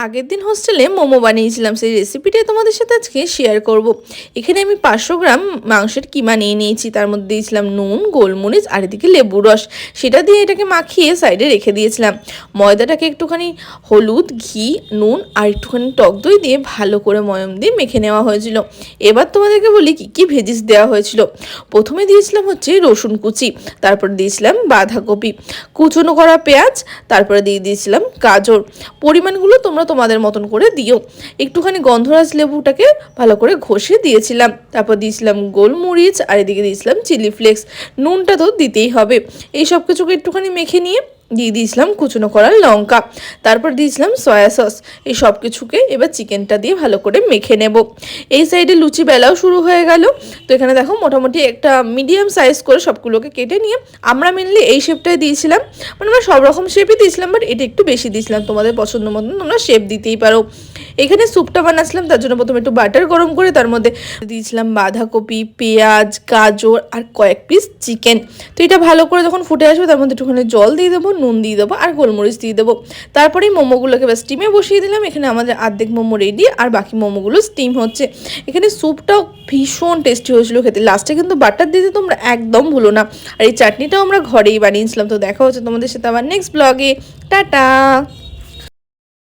আগের দিন হোস্টেলে মোমো বানিয়েছিলাম, সেই রেসিপিটাই তোমাদের সাথে আজকে শেয়ার করব। এখানে আমি 500 গ্রাম মাংসের কিমা নিয়ে নিয়েছি, তার মধ্যে দিয়েছিলাম নুন, গোলমরিচ আর এদিকে লেবু রস। সেটা দিয়ে এটাকে মাখিয়ে সাইডে রেখে দিয়েছিলাম। ময়দাটাকে একটুখানি হলুদ, ঘি, নুন আর একটুখানি টক দই দিয়ে ভালো করে ময়ম দিয়ে মেখে নেওয়া হয়েছিল। এবার তোমাদেরকে বলি কী কী ভেজিস দেওয়া হয়েছিল। প্রথমে দিয়েছিলাম হচ্ছে রসুন কুচি, তারপর দিয়েছিলাম বাঁধাকপি, কুচনো করা পেঁয়াজ, তারপরে দিয়ে দিয়েছিলাম গাজর। পরিমাণগুলো তোমরা তোমাদের মতন করে দিও। একটুখানি গন্ধরাজ লেবুটাকে ভালো করে ঘষে দিয়েছিলাম, তারপর দিয়েছিলাম গোলমরিচ আর এদিকে দিয়েছিলাম চিলি ফ্লেক্স। নুনটা তো দিতেই হবে। এই সব কিছুকে একটুখানি মেখে নিয়ে দিয়ে দিয়েছিলাম কুচনো করা লঙ্কা, তারপর দিয়েছিলাম সয়া সস। এই সব কিছুকে এবার চিকেনটা দিয়ে ভালো করে মেখে নেব। এই সাইডে লুচি বেলাও শুরু হয়ে গেল। তো এখানে দেখো মোটামুটি একটা মিডিয়াম সাইজ করে সবগুলোকে কেটে নিয়ে আমরা মেনলি এই শেপটাই দিয়েছিলাম। মানে আমরা সব রকম শেপই দিয়েছিলাম, বাট এটা একটু বেশি দিয়েছিলাম। তোমাদের পছন্দ মতন তোমরা শেপ দিতেই পারো। এখানে স্যুপটা বানাচ্ছিলাম, তার জন্য প্রথমে একটু বাটার গরম করে তার মধ্যে দিয়েছিলাম বাঁধাকপি, পেঁয়াজ, গাজর আর কয়েক পিস চিকেন। তো এটা ভালো করে যখন ফুটে আসবে তার মধ্যে একটুখানি জল দিয়ে দেবো, নুন দিয়ে দেবো আর গোলমরিচ দিয়ে দেবো। তারপরেই মোমোগুলোকে বা স্টিমে বসিয়ে দিলাম। এখানে আমাদের অর্ধেক মোমো রেডি আর বাকি মোমোগুলো স্টিম হচ্ছে। এখানে স্যুপটাও ভীষণ টেস্টি হয়েছিল খেতে। লাস্টে কিন্তু বাটার দিতে তোমরা একদম ভুলো না। আর এই চাটনিটাও আমরা ঘরেই বানিয়েছিলাম। তো দেখা হচ্ছে তোমাদের সাথে আবার নেক্সট ব্লগে। টাটা।